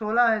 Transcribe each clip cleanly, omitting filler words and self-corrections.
16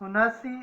79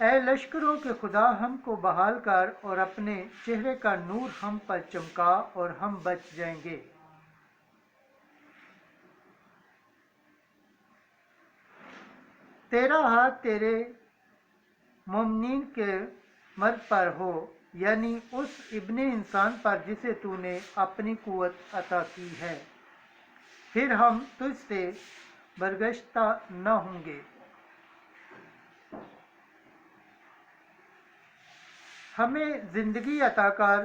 اے لشکروں کے خدا ہم کو بحال کر اور اپنے چہرے کا نور ہم پر چمکا اور ہم بچ جائیں گے۔ تیرا ہاتھ تیرے مومنین کے مرد پر ہو، یعنی اس ابن انسان پر جسے تو نے اپنی قوت عطا کی ہے، پھر ہم تجھ سے برگشتہ نہ ہوں گے۔ ہمیں زندگی عطا کر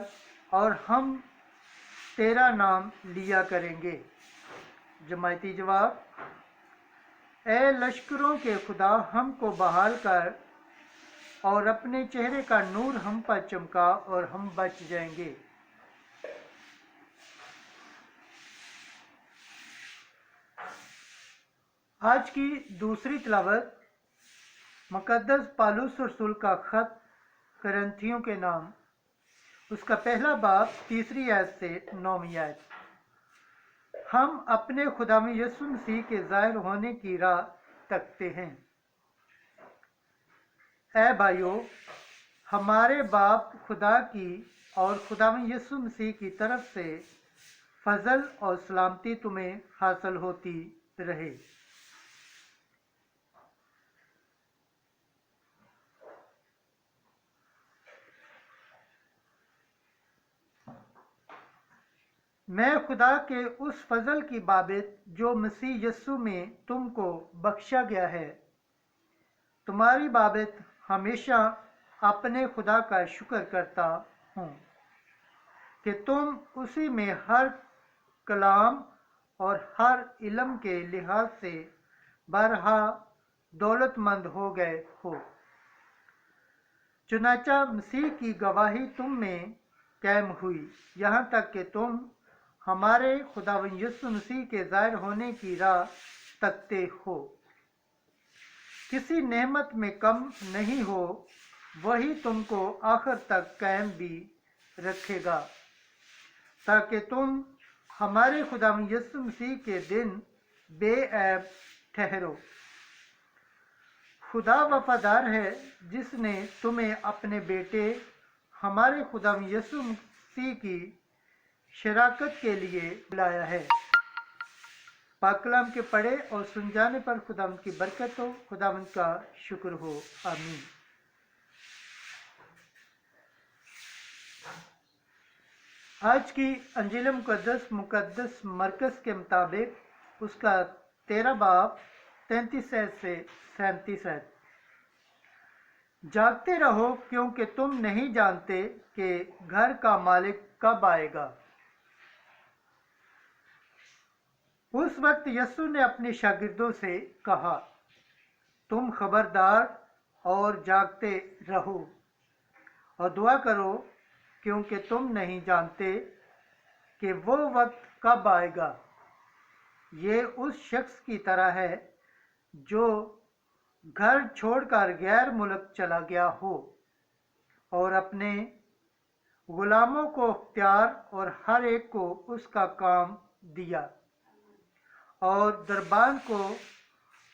اور ہم تیرا نام لیا کریں گے۔ جماعتی جواب: اے لشکروں کے خدا ہم کو بحال کر اور اپنے چہرے کا نور ہم پر چمکا اور ہم بچ جائیں گے۔ آج کی دوسری تلاوت مقدس پالوس رسول کا خط کرنتھیوں کے نام، اس کا پہلا باب 3 آیت سے 9 آیت۔ ہم اپنے خداوند یسوع مسیح کے ظاہر ہونے کی راہ تکتے ہیں۔ اے بھائیو، ہمارے باپ خدا کی اور خداوند یسوع مسیح کی طرف سے فضل اور سلامتی تمہیں حاصل ہوتی رہے۔ میں خدا کے اس فضل کی بابت جو مسیح یسوع میں تم کو بخشا گیا ہے، تمہاری بابت ہمیشہ اپنے خدا کا شکر کرتا ہوں کہ تم اسی میں ہر کلام اور ہر علم کے لحاظ سے بارہا دولت مند ہو گئے ہو، چنانچہ مسیح کی گواہی تم میں قائم ہوئی، یہاں تک کہ تم ہمارے خداوند یسوع مسیح کے ظاہر ہونے کی راہ تکتے ہو۔ کسی نعمت میں کم نہیں ہو، وہی تم کو آخر تک قائم بھی رکھے گا، تاکہ تم ہمارے خداوند یسوع مسیح کے دن بے عیب ٹھہرو۔ خدا وفادار ہے جس نے تمہیں اپنے بیٹے ہمارے خداوند یسوع مسیح کی شراکت کے لیے بلایا ہے۔ پاک کلام کے پڑھے اور سن جانے پر خداوند کی برکت ہو، خداوند کا شکر ہو، آمین۔ آج کی انجیل مقدس مرکز کے مطابق اس کا 13 باب 33 سے 37۔ جاگتے رہو کیونکہ تم نہیں جانتے کہ گھر کا مالک کب آئے گا۔ اس وقت یسوع نے اپنے شاگردوں سے کہا، تم خبردار اور جاگتے رہو اور دعا کرو کیونکہ تم نہیں جانتے کہ وہ وقت کب آئے گا۔ یہ اس شخص کی طرح ہے جو گھر چھوڑ کر غیر ملک چلا گیا ہو اور اپنے غلاموں کو اختیار اور ہر ایک کو اس کا کام دیا اور دربان کو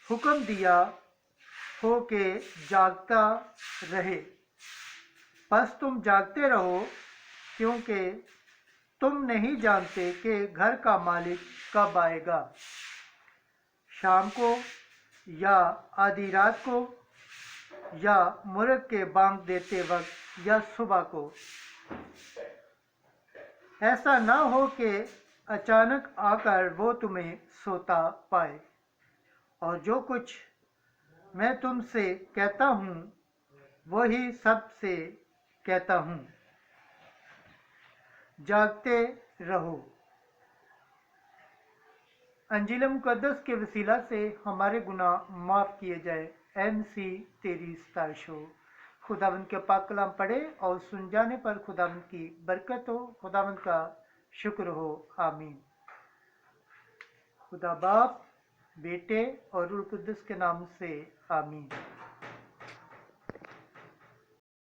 حکم دیا ہو کہ جاگتا رہے۔ پس تم جاگتے رہو کیونکہ تم نہیں جانتے کہ گھر کا مالک کب آئے گا، شام کو یا آدھی رات کو یا مرغ کے بانگ دیتے وقت یا صبح کو۔ ایسا نہ ہو کہ اچانک آ کر وہ تمہیں سوتا پائے۔ اور جو کچھ میں تم سے کہتا ہوں وہی سب سے کہتا ہوں، جاگتے رہو۔ انجیل مقدس کے وسیلہ سے ہمارے گناہ معاف کیے جائے۔ اے مسیح تیری ستائش ہو۔ خداوند کے پاک کلام پڑھے اور سن جانے پر خداوند کی برکت ہو، خداوند کا شکر ہو، آمین۔ خدا باپ، بیٹے اور روح القدس کے نام سے آمین۔